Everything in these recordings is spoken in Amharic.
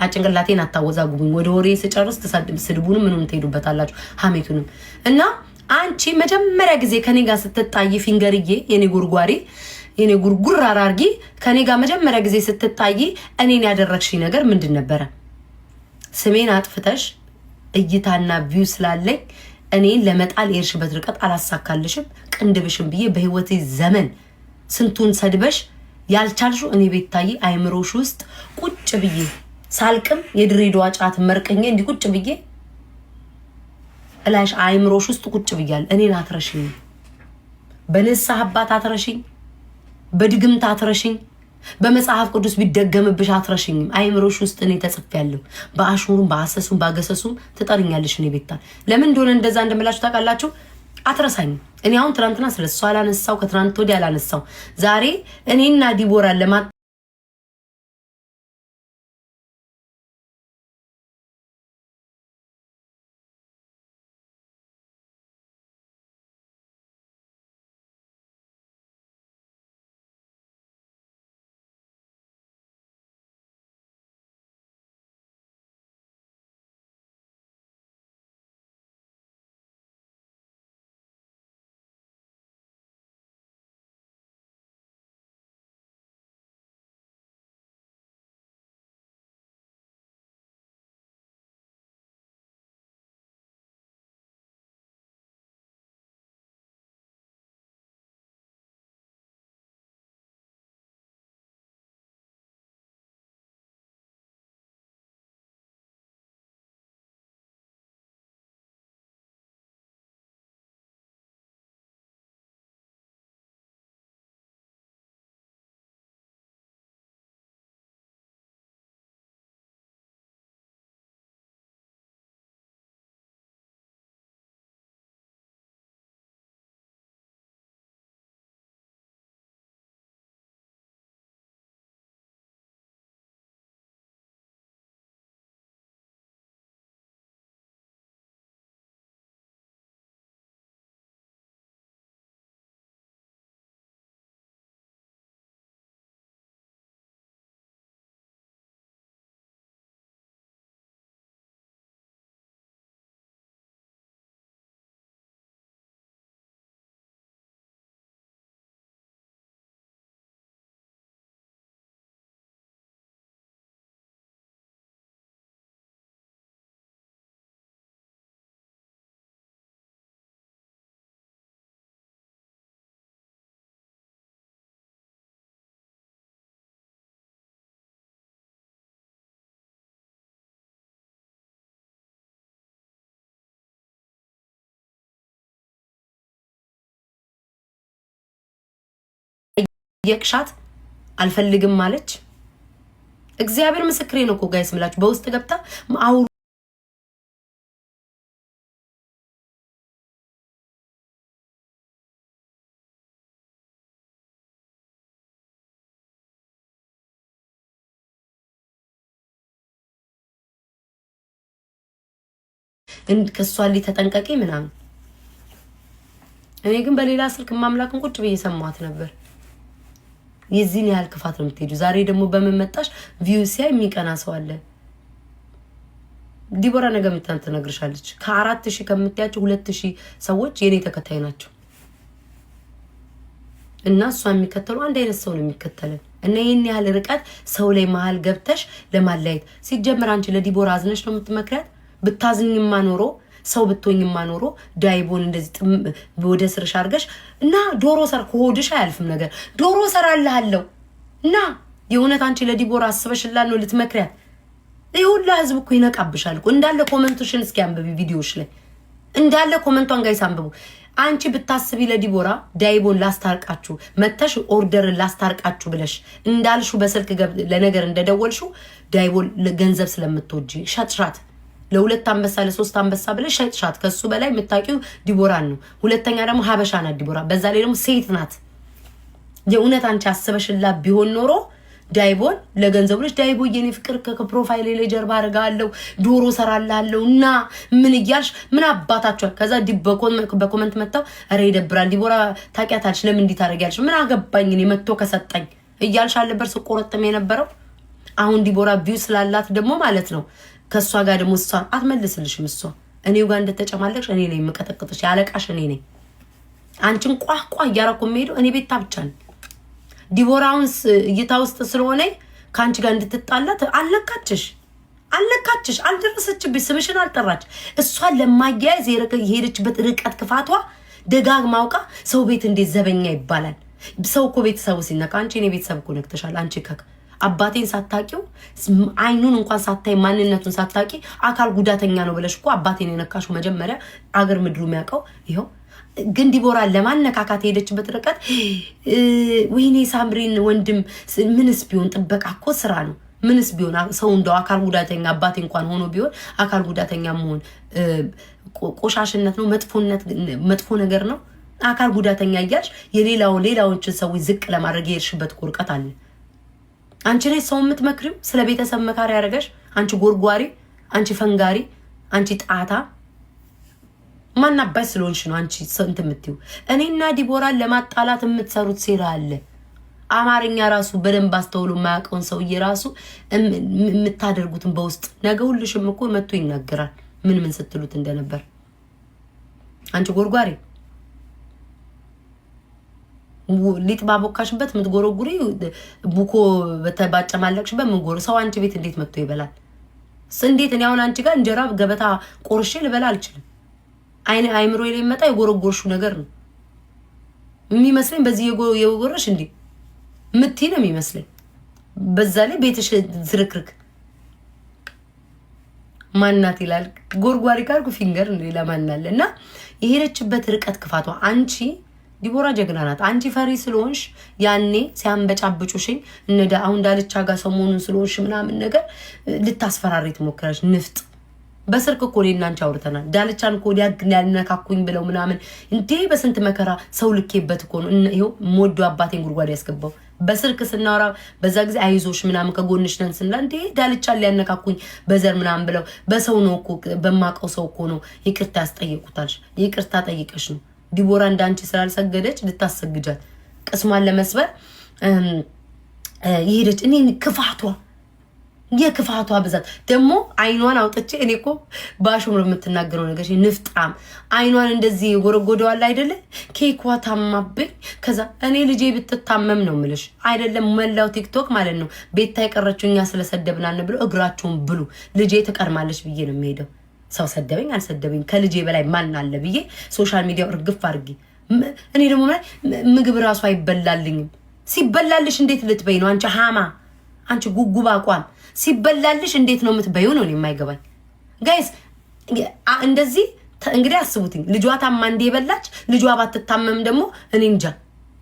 አጭንቅላቴን አታወዛጉብኝ። ወደ ወሬ ስጨርስ ስድቡንም ምኑን ትሄዱበታላችሁ ሐሜቱንም እና አንቺ መጀመሪያ ጊዜ ከኔ ጋር ስትጣይ ፊንገርዬ የኔ ጉርጓሪ የኔ ጉርጉር አራርጊ ከኔ ጋር መጀመሪያ ጊዜ ስትጣይ እኔን ያደረግሽኝ ነገር ምንድን ነበረ? ስሜን አጥፍተሽ እይታና ቪው ስላለኝ እኔን ለመጣል የርሽበት ርቀት አላሳካልሽም ቅንድብሽም ብዬ በህይወቴ ዘመን ስንቱን ሰድበሽ ያልቻልሽው እኔ ቤታዬ አይምሮሽ ውስጥ ቁጭ ብዬ ሳልቅም የድሬዳዋ ጫት መርቀኛ እንዲ ቁጭ ብዬ እላሽ አይምሮሽ ውስጥ ቁጭ ብያል። እኔን አትረሽኝ፣ በንስሐ አባት አትረሽኝ፣ በድግምት አትረሽኝ፣ በመጽሐፍ ቅዱስ ቢደገምብሽ አትረሽኝም። አይምሮሽ ውስጥ እኔ ተጽፌያለሁ። በአሽሙሩም በአሰሱም ባገሰሱም ትጠርኛለሽ። እኔ ቤታ ለምን እንደሆነ እንደዛ እንደምላችሁ ታውቃላችሁ። አትረሳኝ። እኔ አሁን ትናንትና ስለሷ አላነሳው፣ ከትናንት ወዲያ አላነሳው። ዛሬ እኔና ዲቦራ ለማ የቅሻት አልፈልግም ማለች። እግዚአብሔር ምስክሬ ነው እኮ ጋይስ ምላችሁ በውስጥ ገብታ አውሩ ከሷሊ ተጠንቀቂ ምናምን። እኔ ግን በሌላ ስልክ ማምላክን ቁጭ ብዬ ሰማት ነበር። የዚህን ያህል ክፋት ነው የምትሄጂው። ዛሬ ደግሞ በመመጣሽ ቪው ሲያይ የሚቀና ሰው አለ። ዲቦራ ነገ ምታን ትነግርሻለች። ከ4000 ከምትያቸው 2000 ሰዎች የኔ ተከታይ ናቸው እና እሷ የሚከተሉ አንድ አይነት ሰው ነው የሚከተለን። እና ይሄን ያህል ርቀት ሰው ላይ መሀል ገብተሽ ለማላየት ሲጀምር አንቺ ለዲቦራ አዝነሽ ነው የምትመክሪያት። ብታዝኝማ ኖሮ ሰው ብትሆኝማ ኖሮ ዳይቦን እንደዚህ ወደ ስርሽ አርገሽ እና ዶሮ ሰር ከሆድሽ አያልፍም ነገር ዶሮ ሰራልሃለሁ እና የእውነት አንቺ ለዲቦራ አስበሽላል ነው ልትመክሪያት። ይሁላ ህዝብ እኮ ይነቃብሻል እኮ እንዳለ ኮሜንቶችን እስኪ አንብቢ፣ ቪዲዮሽ ላይ እንዳለ ኮሜንቷን ጋይስ አንብቡ። አንቺ ብታስቢ ለዲቦራ ዳይቦን ላስታርቃችሁ መተሽ ኦርደር ላስታርቃችሁ ብለሽ እንዳልሹ በስልክ ለነገር እንደደወልሽው ዳይቦን ገንዘብ ስለምትወጂ ሻትሻት ለሁለት አንበሳ ለሶስት አንበሳ ብለሽ ሻትሻት ከሱ በላይ የምታውቂው ዲቦራን ነው። ሁለተኛ ደግሞ ሀበሻ ናት ዲቦራ፣ በዛ ላይ ደግሞ ሴት ናት። የእውነት አንቺ አስበሽላ ቢሆን ኖሮ ዳይቦን ለገንዘብ ብለሽ ዳይቦ የኔ ፍቅር ከፕሮፋይል ላይ ጀርባ አርጋለሁ ዶሮ ሰራላለሁ እና ምን እያልሽ ምን አባታችሁ ከዛ በኮሜንት መጣው አረ ይደብራል ዲቦራ ታውቂያታለሽ ለምን እንዲህ ታረጋለሽ ምን አገባኝ እኔ መጥቶ ከሰጠኝ እያልሽ አለበር ስቆረጥም የነበረው አሁን ዲቦራ ቪው ስላላት ደግሞ ማለት ነው ከሷ ጋር ደግሞ እሷ አትመልስልሽም። እሷ እኔው ጋር እንደተጨማለቅሽ እኔ ነኝ የምቀጠቅጥሽ፣ ያለቃሽ እኔ ነኝ። አንቺን ቋቋ እያረኩ የምሄደው እኔ ቤታ ብቻ ነኝ። ዲቦራውን እይታ ውስጥ ስለሆነ ከአንቺ ጋር እንድትጣላት አለካችሽ፣ አልደረሰችብሽ፣ ስምሽን አልጠራች። እሷን ለማያያዝ የሄደችበት ርቀት ክፋቷ ደጋግማ አውቃ ሰው ቤት እንዴት ዘበኛ ይባላል? ሰው እኮ ቤተሰቡ ሲነካ አንቺ እኔ ቤተሰብ እኮ ነክተሻል። አንቺ አባቴን ሳታቂው አይኑን እንኳን ሳታይ ማንነቱን ሳታቂ አካል ጉዳተኛ ነው ብለሽ እኮ አባቴን የነካሽው መጀመሪያ አገር ምድሩ የሚያውቀው ይኸው። ግን ዲቦራን ለማነካካት የሄደችበት ርቀት ወይኔ ሳምሪን ወንድም ምንስ ቢሆን ጥበቃ እኮ ስራ ነው። ምንስ ቢሆን ሰው እንደው አካል ጉዳተኛ አባቴ እንኳን ሆኖ ቢሆን አካል ጉዳተኛ መሆን ቆሻሽነት ነው፣ መጥፎ ነገር ነው። አካል ጉዳተኛ እያልሽ ሌላዎችን ሰዎች ዝቅ ለማድረግ የሄድሽበት ርቀት አለ። አንቺ ነሽ ሰው የምትመክሪው ስለ ቤተሰብ መካሪ ያደረገሽ? አንቺ ጎርጓሪ፣ አንቺ ፈንጋሪ፣ አንቺ ጣታ ማናባይ ስለሆንሽ ነው አንቺ ሰንት የምትይው። እኔና ዲቦራን ለማጣላት የምትሰሩት ሴራ አለ። አማርኛ ራሱ በደንብ አስተውሎ የማያውቀውን ሰውዬ ራሱ የምታደርጉትን በውስጥ ነገ ሁልሽም እኮ መጥቶ ይናገራል ምን ስትሉት እንደነበር። አንቺ ጎርጓሪ ሊጥ ባቦካሽበት ምትጎረጉሪ ቡኮ በተባጨማለቅሽበት ምትጎረ ሰው አንቺ ቤት እንዴት መጥቶ ይበላል? እንዴት እኔ አሁን አንቺ ጋር እንጀራ ገበታ ቆርሼ ልበላ አልችልም። አይምሮ ላይ መጣ የጎረጎርሹ ነገር ነው የሚመስለኝ። በዚህ የጎረሽ እንዴ ምትይ ነው የሚመስለኝ። በዛ ላይ ቤትሽ ዝርክርክ ማናት ይላል ጎርጓሪ ካልኩ ፊንገር ሌላ ማናለ እና የሄደችበት ርቀት ክፋቷ አንቺ ዲቦራ ጀግና ናት። አንቺ ፈሪ ስለሆንሽ ያኔ ሲያንበጫብጩሽኝ እነዳ አሁን ዳልቻ ጋር ሰሞኑን ስለሆንሽ ምናምን ነገር ልታስፈራሪ ትሞክራለሽ። ንፍጥ በስልክ እኮ እኔና አንቺ አውርተናል። ዳልቻን እኮ ያልነካኩኝ ብለው ምናምን እንዴ በስንት መከራ ሰው ልኬበት እኮ ነው ይሄው ሞዶ አባቴን ጉርጓድ ያስገባው። በስልክ ስናወራ በዛ ጊዜ አይዞሽ ምናምን ከጎንሽ ነን ስንላ እንዴ ዳልቻን ሊያነካኩኝ በዘር ምናምን ብለው በሰው ነው እኮ በማቀው ሰው እኮ ነው ይቅርታ ያስጠየቁታልሽ። ይቅርታ ጠይቀሽ ነው ዲቦራ እንዳንቺ ስላልሰገደች ልታሰግጃት ቅስሟን ለመስበር ይሄደች። እኔ የክፋቷ ብዛት ደግሞ አይኗን አውጥቼ እኔ እኮ ባሹም የምትናገረው ነገር ንፍጣም አይኗን እንደዚህ ጎረጎደዋል አይደለ? ኬኳ ታማብኝ። ከዛ እኔ ልጄ ብትታመም ነው ምልሽ አይደለም መላው ቲክቶክ ማለት ነው ቤታ የቀረችው እኛ ስለሰደብናን ብሎ እግራቸውን ብሉ ልጄ ትቀርማለች ብዬ ነው የሚሄደው። ሰው ሰደበኝ አልሰደበኝ ከልጄ በላይ ማን አለ ብዬ ሶሻል ሚዲያው እርግፍ አድርጊ። እኔ ደግሞ ምግብ ራሱ አይበላልኝም። ሲበላልሽ እንዴት ልትበይ ነው አንቺ ሃማ፣ አንቺ ጉጉባ አቋም ሲበላልሽ እንዴት ነው የምትበዩ ነው የማይገባኝ። ጋይስ እንደዚህ እንግዲህ አስቡትኝ። ልጇ ታማ እንደ በላች ልጇ ባትታመም ደግሞ እኔ እንጃ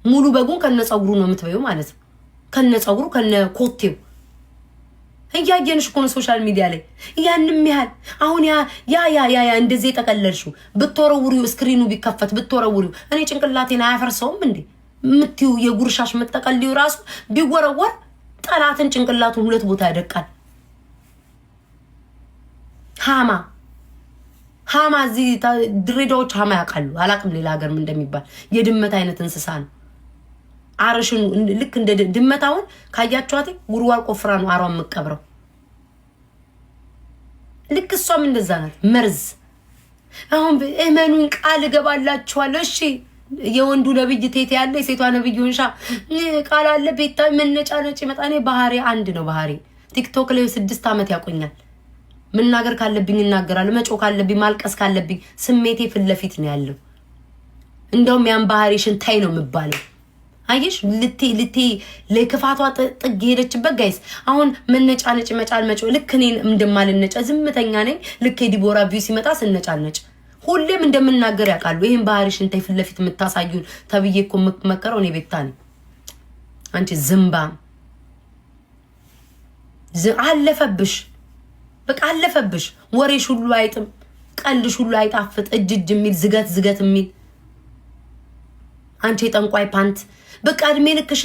ሙሉ በጉን ከነጸጉሩ ነው የምትበዩ ማለት ነው። ከነጸጉሩ ከነኮቴው እያየንሽ እኮ ነው ሶሻል ሚዲያ ላይ ያንም ያህል አሁን ያ እንደዚህ ተቀለልሽው ብትወረውሪው ስክሪኑ ቢከፈት ብትወረውሪው እኔ ጭንቅላቴን አያፈርሰውም እንዴ ምትዩ የጉርሻሽ መጠቀልዩ ራሱ ቢወረወር ጠላትን ጭንቅላቱን ሁለት ቦታ ያደቃል። ሃማ እዚህ ድሬዳዎች ሃማ ያውቃሉ። አላቅም ሌላ ሀገር ምን እንደሚባል የድመት አይነት እንስሳ ነው። አረሽን ልክ እንደ ድመታውን ካያችኋት ጉርዋር ቆፍራ ነው አሯን መቀብረው። ልክ እሷም እንደዛ ናት መርዝ። አሁን እመኑን ቃል እገባላችኋለሁ እሺ። የወንዱ ነብይ ቴቴ ያለ የሴቷ ነብይ ወንሻ ቃል አለ። ቤታ መነጫነጭ መጣኔ ባህሪ አንድ ነው። ባህሪ ቲክቶክ ላይ 6 አመት ያቆኛል። መናገር ካለብኝ እናገራለሁ። መጮ ካለብኝ ማልቀስ ካለብኝ ስሜቴ ፊት ለፊት ነው ያለው። እንደውም ያን ባህሪሽን ታይ ነው የምባለው። አየሽ ልቴ ለክፋቷ ጥግ ሄደችበት። ጋይስ አሁን መነጫነጭ መጮ ልክ እኔን እንደማልነጫ ዝምተኛ ነኝ። ልክ ዲቦራ ቪው ሲመጣ ስነጫነጭ ሁሌም እንደምናገር ያውቃሉ። ይሄን ባህሪሽን ታይ ፊት ለፊት የምታሳዩን ተብዬ እኮ መከረው እኔ ቤታ ነኝ። አንቺ ዝምባም አለፈብሽ፣ በቃ አለፈብሽ። ወሬሽ ሁሉ አይጥም፣ ቀልሽ ሁሉ አይጣፍጥ፣ እጅ የሚል ዝገት የሚል አንቺ ጠንቋይ ፓንት በቃ እድሜ ልክሽ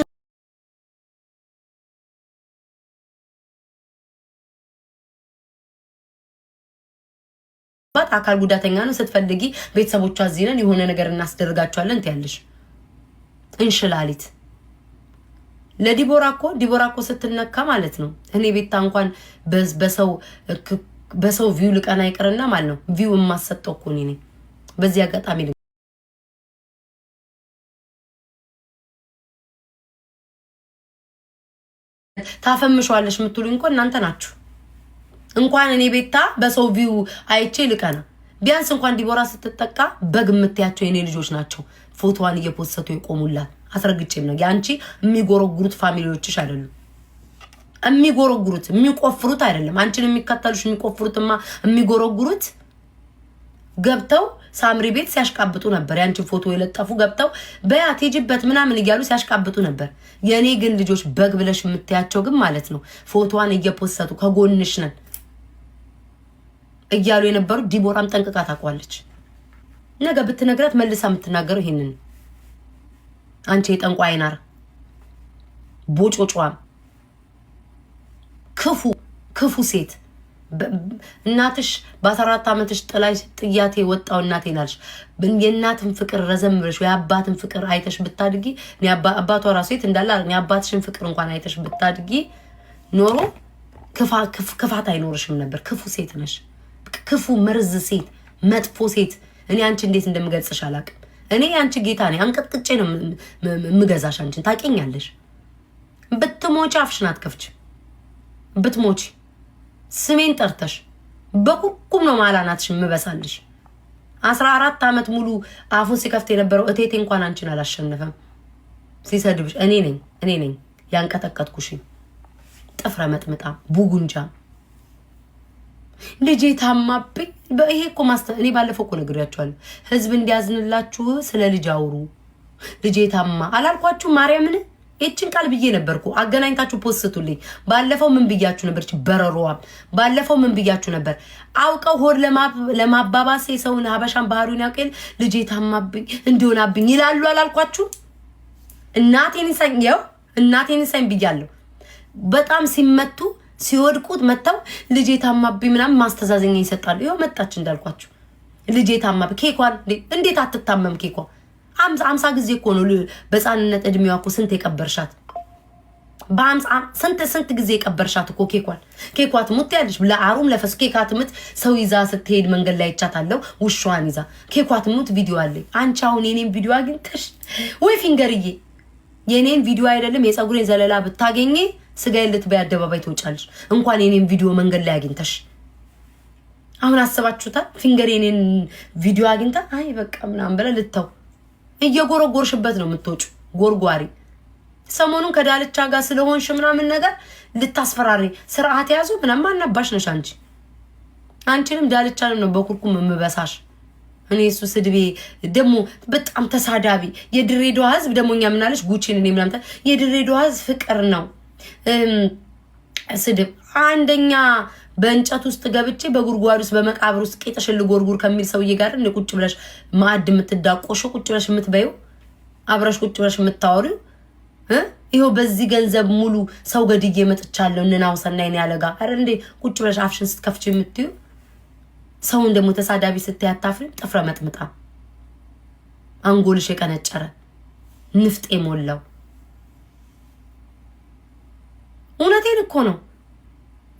ባት አካል ጉዳተኛ ነው። ስትፈልጊ ቤተሰቦቿ አዚነን የሆነ ነገር እናስደርጋቸዋለን ትያለሽ። እንሽላሊት ዲቦራ እኮ ስትነካ ማለት ነው። እኔ ቤታ እንኳን በሰው ቪው ልቀና ይቅርና ማለት ነው ቪው የማሰጠው እኮ እኔ ነኝ። በዚህ አጋጣሚ ታፈምሸዋለሽ የምትሉኝ እኮ እናንተ ናችሁ። እንኳን እኔ ቤታ በሰው ቪው አይቼ ልቀና ቢያንስ እንኳን ዲቦራ ስትጠቃ በግ የምትያቸው የኔ ልጆች ናቸው ፎቶዋን እየፖሰቱ ይቆሙላት። አስረግጬም ነው ያንቺ የሚጎረጉሩት ፋሚሊዎችሽ አይደሉም። የሚጎረጉሩት የሚቆፍሩት አይደለም። አንቺን የሚከተሉሽ የሚቆፍሩትማ የሚጎረጉሩት ገብተው ሳምሪ ቤት ሲያሽቃብጡ ነበር። ያንቺን ፎቶ የለጠፉ ገብተው በያት ሄጅበት ምናምን እያሉ ሲያሽቃብጡ ነበር። የኔ ግን ልጆች በግ ብለሽ የምትያቸው ግን ማለት ነው ፎቶዋን እየፖሰቱ ከጎንሽ ነን እያሉ የነበሩ ዲቦራም ጠንቅቃ ታውቋለች። ነገ ብትነግራት መልሳ የምትናገረው ይሄንን አንቺ የጠንቋ አይናር ቦጮጫም ክፉ ሴት እናትሽ በ14 ዓመትሽ ጥያቴ ወጣው እናቴ ናልሽ። የእናትን ፍቅር ረዘም ብለሽ የአባትን ፍቅር አይተሽ ብታድጊ አባቷ ራሱ ሴት እንዳለ የአባትሽን ፍቅር እንኳን አይተሽ ብታድጊ ኖሮ ክፋት አይኖርሽም ነበር። ክፉ ሴት ነሽ። ክፉ መርዝ ሴት፣ መጥፎ ሴት። እኔ አንቺ እንዴት እንደምገልጽሽ አላውቅም። እኔ አንቺ ጌታ ነኝ። አንቀጥቅጬ ነው የምገዛሽ። አንቺን ታውቂኛለሽ። ብትሞቺ አፍሽን አትከፍችም። ብትሞቺ ስሜን ጠርተሽ በቁቁም ነው ማላናትሽ የምበሳልሽ። 14 ዓመት ሙሉ አፉን ሲከፍት የነበረው እቴቴ እንኳን አንቺን አላሸነፈም። ሲሰድብሽ እኔ ነኝ ያንቀጠቀጥኩሽ። ጥፍረ መጥምጣ ቡጉንጃ ልጄ ታማብኝ። በይሄ እኮ እኔ ባለፈው እኮ ነግሬያቸዋለሁ። ህዝብ እንዲያዝንላችሁ ስለ ልጅ አውሩ። ልጄ ታማ አላልኳችሁ? ማርያምን እቺን ቃል ብዬ ነበርኩ። አገናኝታችሁ ፖስቱልኝ። ባለፈው ምን ብያችሁ ነበር? በረሮዋም ባለፈው ምን ብያችሁ ነበር? አውቀው ሆድ ለማባባስ የሰውን ሀበሻን ባህሪውን ያውቀል። ልጄ ታማብኝ እንዲሆናብኝ ይላሉ አላልኳችሁ? እናቴን ይሳኝ ብያለሁ። በጣም ሲመቱ ሲወድቁት መተው ልጄ ታማብኝ ምናምን ማስተዛዘኛ ይሰጣሉ። ይኸው መጣች እንዳልኳችሁ ልጄ ታማብኝ። ኬኳን እንዴት አትታመም? ኬኳ 50 ጊዜ እኮ ነው በህፃንነት እድሜዋ እኮ ስንት የቀበርሻት። ስንት ጊዜ የቀበርሻት እኮ ኬኳ ትሙት ያለሽ ለአሩም ለፈስ ኬኳ ትሙት። ሰው ይዛ ስትሄድ መንገድ ላይ ይቻታለው ውሻዋን ይዛ ኬኳ ትሙት። ቪዲዮ አለኝ። አንቺ አሁን የኔን ቪዲዮ አግኝተሽ ወይ ፊንገርዬ የኔን ቪዲዮ አይደለም የፀጉሬን ዘለላ ብታገኘ ስጋዬን ልትበይ አደባባይ ትወጫለሽ። እንኳን የኔን ቪዲዮ መንገድ ላይ አግኝተሽ አሁን አስባችሁታል? ፊንገር የኔን ቪዲዮ አግኝታ አይ በቃ ምናምን ብለ ልተው እየጎረጎርሽበት ነው የምትወጩ ጎርጓሪ። ሰሞኑን ከዳልቻ ጋር ስለሆንሽ ምናምን ነገር ልታስፈራሪ ስርዓት ያዙ ምናምን ማናባሽ ነሽ አንቺ። አንቺንም ዳልቻንም ነው በኩርኩም የምበሳሽ እኔ። እሱ ስድቤ ደግሞ በጣም ተሳዳቢ የድሬዳዋ ህዝብ ደግሞ እኛ ምናለሽ ጉቺን እኔ ምናምን የድሬዳዋ ህዝብ ፍቅር ነው ስድብ። አንደኛ በእንጨት ውስጥ ገብቼ በጉርጓድ ውስጥ በመቃብር ውስጥ ቄጠሽን ልጎርጉር ከሚል ሰውዬ ጋር እንደ ቁጭ ብለሽ ማዕድ የምትዳቆሽ ቁጭ ብለሽ የምትበይው አብረሽ ቁጭ ብለሽ የምታወሪው ይኸው በዚህ ገንዘብ ሙሉ ሰው ገድዬ መጥቻለሁ እንናውሰና ይኔ ያለጋ አረ እንዴ ቁጭ ብለሽ አፍሽን ስትከፍቺ የምትዩ ሰውን ደግሞ ተሳዳቢ ስትይ አታፍሪም? ጥፍረ መጥምጣ አንጎልሽ የቀነጨረ ንፍጥ የሞላው እውነቴን እኮ ነው።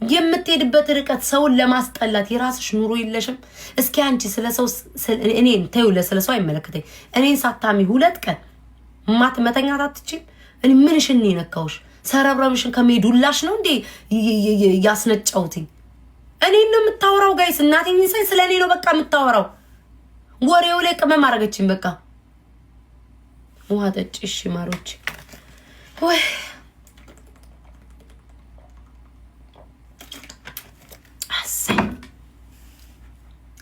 የምትሄድበት ርቀት ሰውን ለማስጠላት የራስሽ ኑሮ የለሽም። እስኪ አንቺ ስለሰው እኔን ተይው፣ ለሰው አይመለከተኝ። እኔን ሳታሚ 2 ቀን መተኛት አትችይም። እኔ ምንሽን የነካውሽ? ሰረብረምሽን ከመሄዱላሽ ነው እንዴ ያስነጫውትኝ? እኔን ነው የምታወራው ጋይስ። እናቴን ሳይ ስለ እኔ ነው በቃ የምታወራው። ወሬው ላይ ቅመም አረገችኝ። በቃ ውሃ ጠጪ እሺ ማሮች። ወይ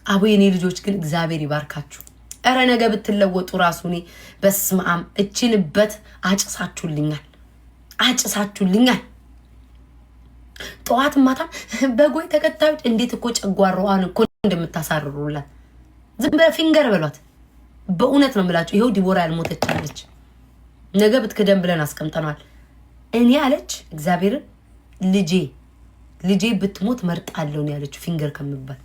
አቡ የኔ ልጆች ግን እግዚአብሔር ይባርካችሁ። እረ ነገ ብትለወጡ ራሱ እኔ በስመ አብ እችንበት አጭሳችሁልኛል። ጠዋት ማታም በጎይ ተከታዮች እንዴት እኮ ጨጓራዋን እኮ እንደምታሳርሩላት ዝም ብለ ፊንገር በሏት። በእውነት ነው የምላችሁ። ይሄው ዲቦራ ያልሞተች አለች። ነገ ብትከደም ብለን አስቀምጠናል። እኔ አለች እግዚአብሔርን ልጄ ብትሞት መርጣለሁ ነው ያለችው ፊንገር ከምባል።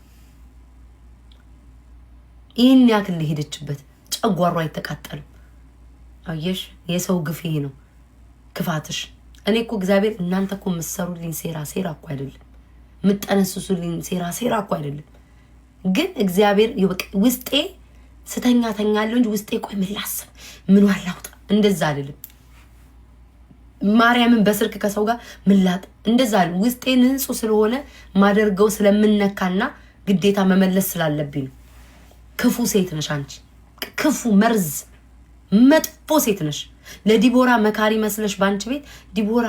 ይህን ያክል ሄደችበት። ጨጓሯ አይተቃጠልም። አየሽ የሰው ግፍ ይሄ ነው ክፋትሽ። እኔ እኮ እግዚአብሔር እናንተ እኮ የምትሰሩልኝ ሴራ እኮ አይደለም፣ የምትጠነስሱልኝ ሴራ እኮ አይደለም። ግን እግዚአብሔር ውስጤ ስተኛለሁ እንጂ ውስጤ ቆይ ምን ላስብ ምን ዋላውጣ እንደዛ አይደለም። ማርያምን በስልክ ከሰው ጋር ምላጥ እንደዛ አይደለም። ውስጤ ንጹህ ስለሆነ ማደርገው ስለምነካና ግዴታ መመለስ ስላለብኝ ነው። ክፉ ሴት ነሽ አንቺ፣ ክፉ መርዝ መጥፎ ሴት ነሽ። ለዲቦራ መካሪ መስለሽ ባንቺ ቤት ዲቦራ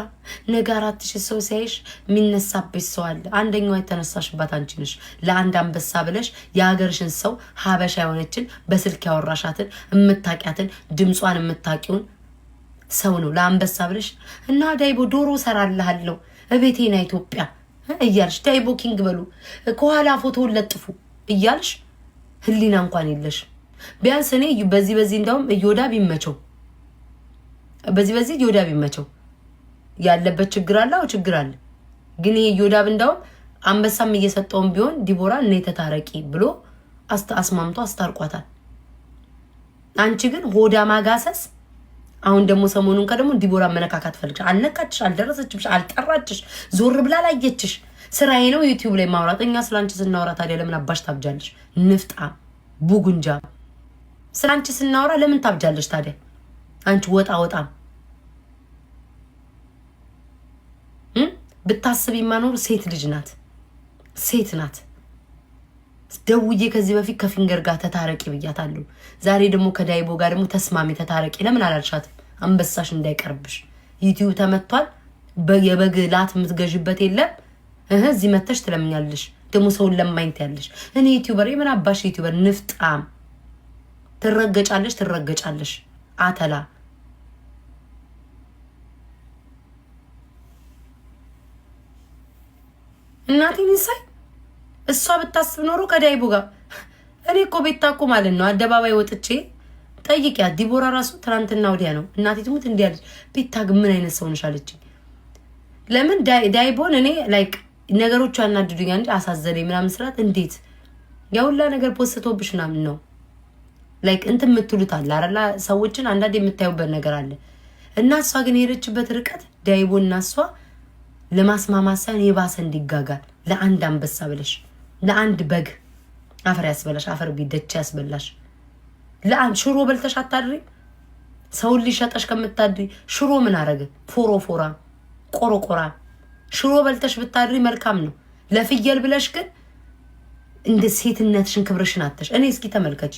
ነገ 4000 ሰው ሲያይሽ የሚነሳብሽ ሰው አለ። አንደኛው የተነሳሽባት አንቺ ነሽ። ለአንድ አንበሳ ብለሽ የሀገርሽን ሰው ሀበሻ የሆነችን በስልክ ያወራሻትን የምታቂያትን ድምጿን የምታቂውን ሰው ነው ለአንበሳ ብለሽ እና ዳይቦ ዶሮ ሰራልሃለሁ እቤቴና ኢትዮጵያ እያልሽ ዳይቦ ኪንግ በሉ ከኋላ ፎቶውን ለጥፉ እያልሽ ህሊና እንኳን የለሽ። ቢያንስ እኔ በዚህ እንደውም እዮዳ ቢመቸው በዚህ እዮዳ ቢመቸው ያለበት ችግር አለ። አው ችግር አለ። ግን ይሄ እዮዳብ እንደውም አንበሳም እየሰጠውን ቢሆን ዲቦራ እኔ ተታረቂ ብሎ አስማምቶ አስታርቋታል። አንቺ ግን ሆዳ ማጋሰስ። አሁን ደግሞ ሰሞኑን ከደሞ ዲቦራ መነካካት ፈልግሽ አልነካችሽ፣ አልደረሰችሽ፣ አልጠራችሽ፣ ዞር ብላ ላየችሽ። ስራዬ ነው ዩቲዩብ ላይ ማውራት። እኛ ስላንቺ ስናወራ ታዲያ ለምን አባሽ ታብጃለሽ? ንፍጣ ቡጉንጃ ስላንቺ ስናወራ ለምን ታብጃለሽ ታዲያ? አንቺ ወጣም ብታስብ ማኖር ሴት ልጅ ናት፣ ሴት ናት። ደውዬ ከዚህ በፊት ከፊንገር ጋር ተታረቂ ብያታለሁ። ዛሬ ደግሞ ከዳይቦ ጋር ደግሞ ተስማሚ ተታረቂ ለምን አላልሻት? አንበሳሽ እንዳይቀርብሽ ዩቲዩብ ተመቷል። የበግ ላት የምትገዥበት የለም። እዚህ መተሽ ትለምኛለሽ ደግሞ ሰውን ለማይንት ያለሽ። እኔ ዩቲዩበር የምን አባሽ ዩቲዩበር ንፍጣም ትረገጫለሽ አተላ እናቴን ይሳይ። እሷ ብታስብ ኖሮ ከዳይቦ ጋር እኔ እኮ ቤታ እኮ ማለት ነው አደባባይ ወጥቼ ጠይቂያት። ዲቦራ ራሱ ትናንትና ወዲያ ነው እናቴ ትሙት እንዲያለች ቤታ ግን ምን አይነት ሰው ነሽ አለችኝ። ለምን ዳይቦን እኔ ላይክ ነገሮቹ ያናድዱኛል እንጂ አሳዘነኝ ምናምን ስራት እንዴት ያውላ ነገር ፖስቶብሽ ምናምን ነው ላይክ እንት የምትሉት አለ አይደል? ሰዎችን አንዳንዴ የምታዩበት ነገር አለ። እና እሷ ግን የሄደችበት ርቀት ዳይቦና እሷ ለማስማማሳን የባሰ እንዲጋጋል ለአንድ አንበሳ ብለሽ ለአንድ በግ አፈር ያስበላሽ፣ አፈር ቢደች ያስበላሽ። ለአንድ ሽሮ በልተሽ አታድሪ። ሰውን ሊሸጠሽ ከምታድሪ ሽሮ ምን አረገ? ፎራ ቆሮቆራ ሽሮ በልተሽ ብታድሪ መልካም ነው። ለፍየል ብለሽ ግን እንደ ሴትነትሽን ክብርሽን አተሽ። እኔ እስኪ ተመልከቺ፣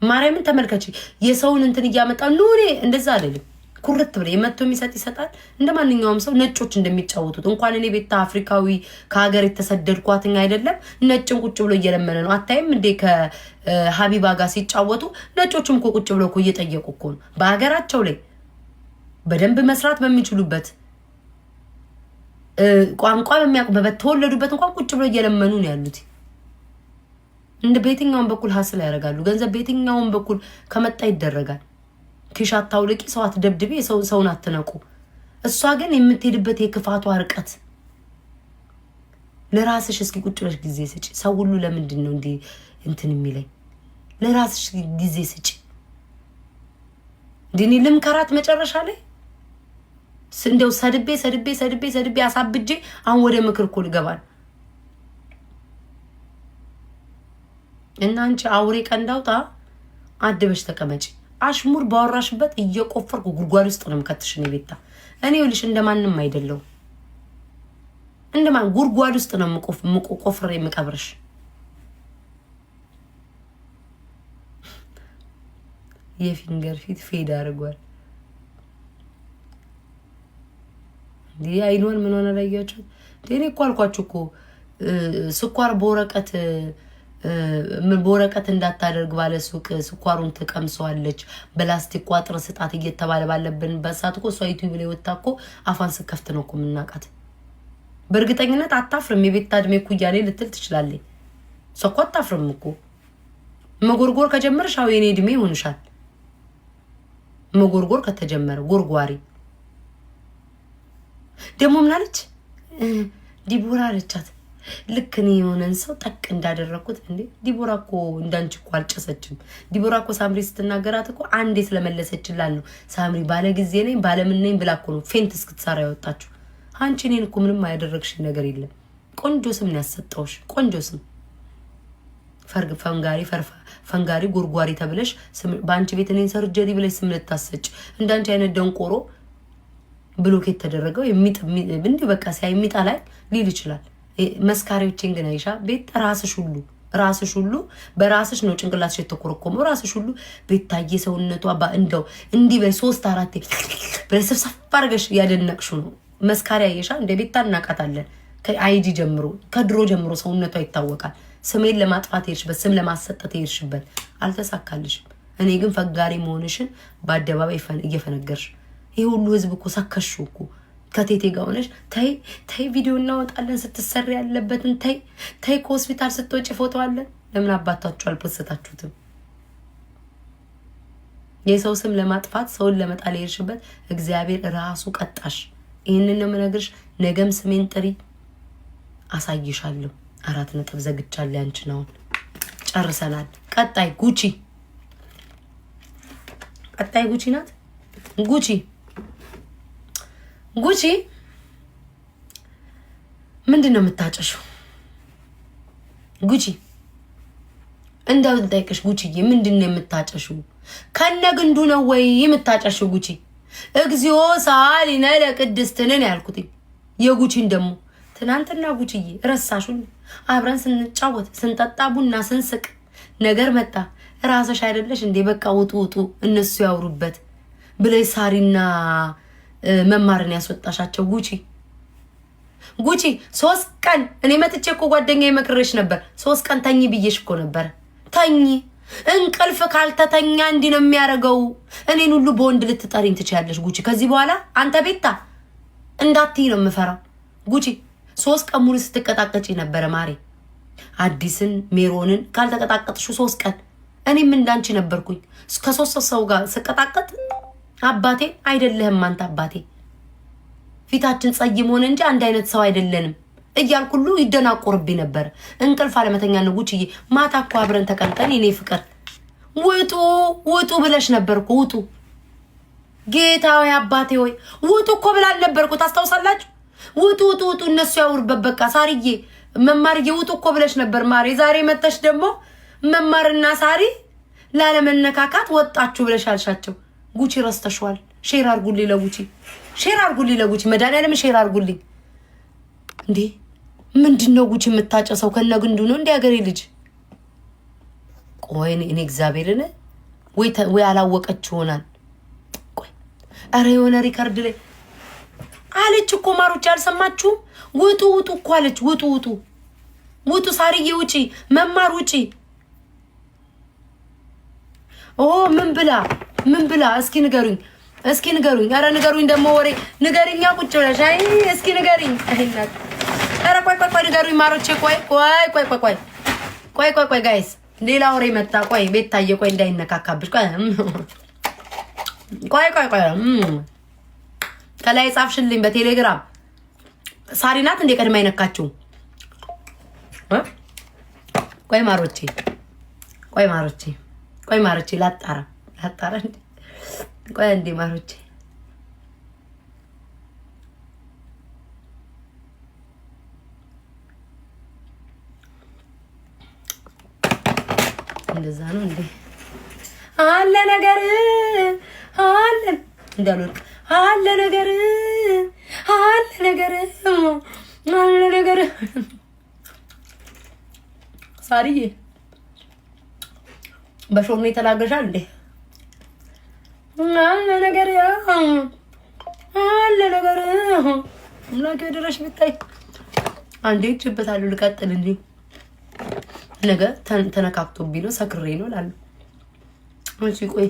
ማርያምን ተመልከቺ። የሰውን እንትን እያመጣ ኑኔ እንደዛ አይደለም። ኩርት ብለ የመቶ የሚሰጥ ይሰጣል። እንደማንኛውም ሰው ነጮች እንደሚጫወቱት እንኳን እኔ ቤታ አፍሪካዊ ከሀገር የተሰደድኳትኛ አይደለም ነጭን ቁጭ ብሎ እየለመነ ነው። አታይም እንዴ ከሀቢባ ጋር ሲጫወቱ ነጮችም እኮ ቁጭ ብሎ እኮ እየጠየቁ እኮ ነው። በሀገራቸው ላይ በደንብ መስራት በሚችሉበት ቋንቋ በሚያውቁበት ተወለዱበት እንኳን ቁጭ ብሎ እየለመኑ ነው ያሉት። እንደ በየትኛውም በኩል ሀስል ያደርጋሉ። ገንዘብ በየትኛውም በኩል ከመጣ ይደረጋል። ኪሻ አታውልቂ፣ ሰው አትደብድቢ፣ ሰውን አትነቁ። እሷ ግን የምትሄድበት የክፋቷ ርቀት። ለራስሽ እስኪ ቁጭ ብለሽ ጊዜ ስጪ። ሰው ሁሉ ለምንድን ነው እንዴ እንትን የሚለኝ? ለራስሽ ጊዜ ስጪ። እንዴ ልምከራት መጨረሻ ላይ እንደው ሰድቤ አሳብጄ አሁን ወደ ምክር እኮ ልገባል። እና አንቺ አውሬ ቀንዳውጣ አድበሽ ተቀመጪ። አሽሙር ባወራሽበት እየቆፈርኩ ጉድጓድ ውስጥ ነው የምከትሽ። ነው ቤታ እኔ ይልሽ እንደማንም አይደለው። እንደማን ጉድጓድ ውስጥ ነው ቆፍሬ የምቀብርሽ። የፊንገር ፊት ፌድ አድርጓል። እንዴ አይኖር ምን ሆነ ላያችሁ? እኔ እኮ አልኳችሁ እኮ ስኳር በወረቀት እንዳታደርግ ባለ ሱቅ ስኳሩን ተቀምሰዋለች በላስቲክ ቋጥር ስጣት እየተባለ ባለብን በሳት እኮ እሷ ዩቲዩብ ላይ ወጣ እኮ አፋን ስከፍት ነው እኮ የምናውቃት። በእርግጠኝነት አታፍርም። የቤታ እድሜ ኩያ ላይ ልትል ትችላለች። እሷ እኮ አታፍርም እኮ። መጎርጎር ከጀመርሽ አዎ የኔ እድሜ ይሆንሻል። መጎርጎር ከተጀመረ ጎርጓሪ ደግሞ ምን አለች ዲቦራ አለቻት። ልክ እኔ የሆነን ሰው ጠቅ እንዳደረኩት እንዴ ዲቦራ እኮ እንዳንቺ እኮ አልጨሰችም። ዲቦራ እኮ ሳምሪ ስትናገራት እኮ አንዴ ስለመለሰችላል ነው ሳምሪ ባለ ጊዜ ነኝ ባለምን ነኝ ብላ እኮ ነው ፌንት እስክትሰራ ያወጣችሁ። አንቺ እኔን እኮ ምንም ያደረግሽ ነገር የለም። ቆንጆ ስም ነው ያሰጠውሽ፣ ቆንጆ ስም ፈንጋሪ ጉርጓሪ ተብለሽ በአንቺ ቤት እኔን ሰርጀሪ ብለሽ ስም ልታሰጭ እንዳንቺ አይነት ደንቆሮ ብሎኬት ተደረገው እንዲህ በቃ ሲያይ የሚጣላይ ሊል ይችላል። መስካሪዎችን ግን አይሻ ቤት ራስሽ ሁሉ በራስሽ ነው ጭንቅላትሽ የተኮረኮመው። ራስሽ ሁሉ ቤታዬ ሰውነቷ እንደው እንዲህ በ3 4 በሰፍሰፍ አድርገሽ ያደነቅሽው ነው። መስካሪ አይሻ እንደ ቤታ እናቃታለን። ከአይዲ ጀምሮ ከድሮ ጀምሮ ሰውነቷ ይታወቃል። ስሜን ለማጥፋት ሄድሽበት፣ ስም ለማሰጠት ሄድሽበት፣ አልተሳካልሽም። እኔ ግን ፈጋሪ መሆንሽን በአደባባይ እየፈነገርሽ ይሄ ሁሉ ህዝብ እኮ ሰከሹ እኮ ከቴቴ ጋር ሆነሽ ተይ ቪዲዮ እናወጣለን ስትሰሪ ያለበትን ተይ ከሆስፒታል ስትወጪ ፎቶ አለን። ለምን አባታችሁ አልፖስታችሁትም? የሰው ስም ለማጥፋት ሰውን ለመጣል ሄድሽበት፣ እግዚአብሔር ራሱ ቀጣሽ። ይሄንን ነው የምነግርሽ። ነገም ስሜን ጥሪ አሳይሻለሁ። 4 ነጥብ ዘግቻለሁ። ያንቺ ነው ጨርሰናል። ቀጣይ ጉቺ ናት። ጉቺ ምንድን ነው የምታጨሽው? ጉቺ እንደው ልጠይቅሽ፣ ጉቺዬ ምንድን ነው የምታጨሽው? ከነግንዱ ነው ወይ የምታጨሽው? ጉቺ እግዚኦ ሳሊነ ለቅድስትንን ያልኩትኝ የጉቺን ደግሞ ትናንትና ጉቺዬ ረሳሹን አብረን ስንጫወት ስንጠጣ ቡና ስንስቅ ነገር መጣ። ራስሽ አይደለሽ እንዴ በቃ ውጡ እነሱ ያውሩበት ብለሽ ሳሪና መማርን ያስወጣሻቸው? ጉቺ 3 ቀን እኔ መጥቼ እኮ ጓደኛዬ መክሬሽ ነበር። 3 ቀን ተኝ ብዬሽ እኮ ነበር። ተኝ እንቅልፍ ካልተተኛ እንዲህ ነው የሚያደርገው። እኔን ሁሉ በወንድ ልትጠሪኝ ትችያለሽ ጉቺ። ከዚህ በኋላ አንተ ቤታ እንዳትይ ነው የምፈራው ጉቺ። 3 ቀን ሙሉ ስትቀጣቀጪ ነበረ ማሬ። አዲስን ሜሮንን ካልተቀጣቀጥሹ 3 ቀን እኔም እንዳንቺ ነበርኩኝ። ከ3 ሰው ጋር ስቀጣቀጥ አባቴ አይደለህም አንተ አባቴ ፊታችን ጸይም ሆነ እንጂ አንድ አይነት ሰው አይደለንም እያልኩ ሁሉ ይደናቆርብኝ ነበር። እንቅልፍ አለመተኛ ነው ጉቺዬ። ማታ እኮ አብረን ተቀምጠን የኔ ፍቅር ውጡ ብለሽ ነበርኩ። ውጡ ጌታዬ አባቴ ሆይ ውጡ እኮ ብላል ነበርኩ። ታስታውሳላችሁ? ውጡ እነሱ ያውሩበት በቃ። ሳሪዬ መማርዬ ውጡ እኮ ብለሽ ነበር ማሬ። ዛሬ መተሽ ደግሞ መማርና ሳሪ ላለመነካካት ወጣችሁ ብለሽ አልሻቸው። ጉቺ ረስተሽዋል። ሼር አርጉልኝ ለጉቺ መድኃኒዓለም ሼር አርጉልኝ። እንዴ ምንድነው ጉቺ የምታጨሰው? ከነግንዱ ነው እንዴ ሀገሬ ልጅ? ቆይ እኔ እግዚአብሔርን ወይ አላወቀች ይሆናል። ቆይ አረ የሆነ ሪከርድ ላይ አለች እኮ ማሮች፣ አልሰማችሁም? ውጡ እኮ አለች። ውጡ ሳሪዬ ውጪ፣ መማር ውጪ። ኦ ምን ብላ እስኪ ንገሩኝ። አረ ንገሩኝ ደግሞ ወሬ ንገሪኛ ቁጭ ብለሽ። አይ እስኪ ንገሪኝ። አይናት አረ ቆይ ንገሩኝ ማሮቼ። ቆይ ጋይስ ሌላ ወሬ መጣ። ቆይ ቤታዬ ቆይ እንዳይነካካብሽ። ቆይ ከላይ ጻፍሽልኝ በቴሌግራም ሳሪ ናት እንደ ቀድማ ይነካችሁ። ቆይ ማሮቼ ላጣራ እንዴ። ቆይ እንዴ ማሮቼ እንደዛ ነው እንዴ? አለ ነገር እንዳልወርቅ አለ ነገር ሳሪዬ በሾርኔ ተላገሻል እንዴ? አለ ነገር ምናከ ድረሽ ብታይ አንዴ ይችበታል። ልቀጥል እንጂ ነገ ተነካክቶብኝ ነው ሰክሬ ነው እላለሁ። እሺ ቆይ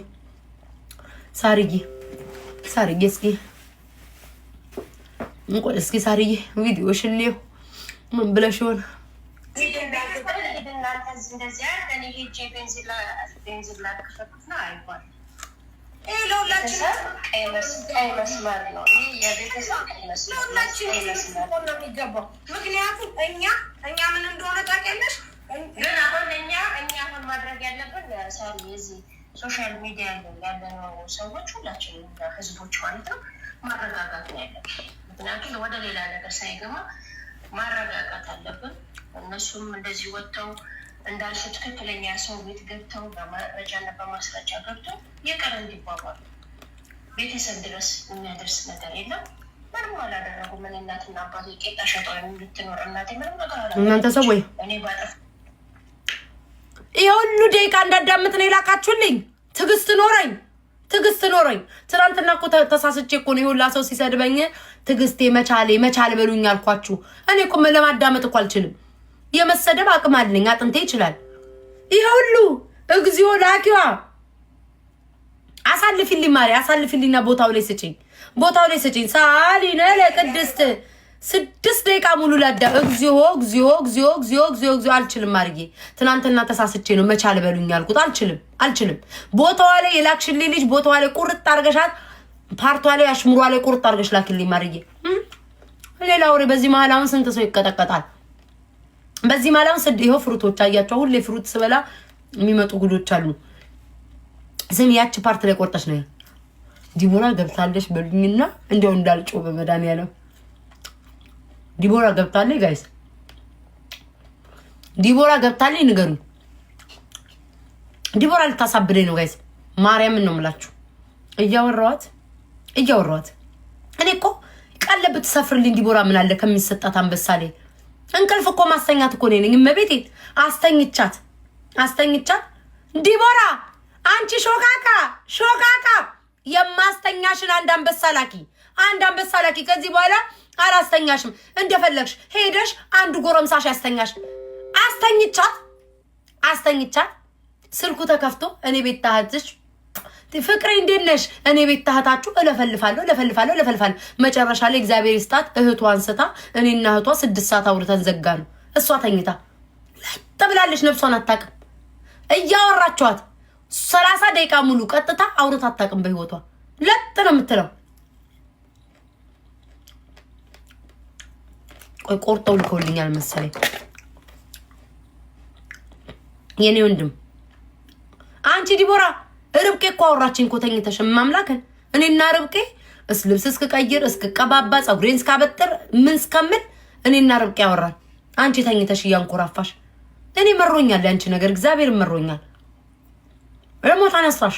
ሳሪዬ እስኪ ሳሪዬ ቪዲዮሽን ልየው። ምን ብለሽ ሆነ? ቀይ መስመር ነው። የቤተሰብ ቀይ መስመር ነው የሚገባው። ምክንያቱም እኛ ምን እንደሆነ ታውቂያለሽ። ግን አሁን እኛ አሁን ማድረግ ያለብን ሳሪ የዚህ ሶሻል ሚዲያ ያለነው ሰዎች ሁላችንም ህዝቦች ማለት ነው ማረጋጋት ነው ያለብን። ምክንያቱም ወደ ሌላ ነገር ሳይገባ ማረጋጋት አለብን። እነሱም እንደዚህ ወጥተው እንዳልሽ ትክክለኛ ሰው ቤት ገብተው በመረጃና በማስረጃ ገብተው የቀረ እንዲባባሉ ቤተሰብ ድረስ የሚያደርስ ነገር የለም። ምንም አላደረጉ። ምን እናትና አባቴ ቄጣ ሸጠው የምትኖር እናቴ ምንም ነገር አላደረጉ። እናንተ ሰው ወይ እኔ ባጠፍ ይሄ ሁሉ ደቂቃ እንዳዳምጥ ነው የላካችሁልኝ። ትዕግስት ኖረኝ። ትናንትና እኮ ተሳስቼ እኮ ነው ሁላ ሰው ሲሰድበኝ ትዕግስቴ መቻል በሉኝ አልኳችሁ። እኔ እኮ ለማዳመጥ እኮ አልችልም። የመሰደብ አቅም አለኝ፣ አጥንቴ ይችላል። ይሄ ሁሉ እግዚኦ ላኪዋ አሳልፊልኝ ማሪ፣ አሳልፊልኝና ቦታው ላይ ስጪኝ። ሳሊነ ለቅድስት 6 ደቂቃ ሙሉ ላዳ እግዚኦ አልችልም። ማርጌ ትናንትና ተሳስቼ ነው መቻል በሉኝ ያልኩት። አልችልም። ቦታዋ ላይ የላክሽልኝ ልጅ ቦታዋ ላይ ቁርጥ አርገሻት፣ ፓርቷ ላይ አሽሙሯ ላይ ቁርጥ አርገሽ ላክልኝ ማርጌ። ሌላ ወሬ በዚህ መሀል አሁን ስንት ሰው ይቀጠቀጣል? በዚህ መሀል አሁን ይኸው ፍሩቶች አያቸው። ሁሌ ፍሩት ስበላ የሚመጡ ጉዶች አሉ። ስም ያቺ ፓርት ላይ ቆርጠሽ ነው ዲቦራ ገብታለሽ በሉኝና እንደው እንዳልጮ በመድኃኒዓለም ዲቦራ ገብታለች። ጋይስ ዲቦራ ገብታለች፣ ንገሩኝ። ዲቦራ ልታሳብደኝ ነው ጋይስ። ማርያምን ነው የምላችሁ። እያወራኋት እኔ እኮ ቀለብ ትሰፍርልኝ ዲቦራ ምን አለ ከሚሰጣት አንበሳ ላይ እንቅልፍ እኮ ማስተኛት እኮ ነኝ። እመቤቴ አስተኝቻት ዲቦራ አንቺ ሾካካ የማስተኛሽን አንድ አንበሳ ላኪ። ከዚህ በኋላ አላስተኛሽም። እንደፈለግሽ ሄደሽ አንዱ ጎረምሳሽ ያስተኛሽ። አስተኝቻት ስልኩ ተከፍቶ እኔ ቤት ታህትሽ ፍቅሬ እንዴት ነሽ? እኔ ቤት ታህታችሁ እለፈልፋለሁ። መጨረሻ ላይ እግዚአብሔር ይስጣት እህቷ አንስታ እኔና እህቷ 6 ሰዓት አውርተን ዘጋ ነው። እሷ ተኝታ ለጥብላለች። ነፍሷን አታውቅም። እያወራችኋት 30 ደቂቃ ሙሉ ቀጥታ አውርታ አታውቅም። በህይወቷ ለጥ ነው የምትለው። ቆርጠው ልከውልኛል መሰለኝ። የኔ ወንድም አንቺ ዲቦራ ርብቄ እኮ አወራችኝ እኮ ተኝተሽ ማምላክን እኔና ርብቄ ልብስ እስክቀይር እስክቀባባ ፀጉሬን እስካበጥር ምን እስከምል እኔና ርብቄ አወራን። አንቺ ተኝተሽ እያንኮራፋሽ። እኔ መሮኛል ያንቺ ነገር፣ እግዚአብሔር መሮኛል። ለሞት አነሳሽ።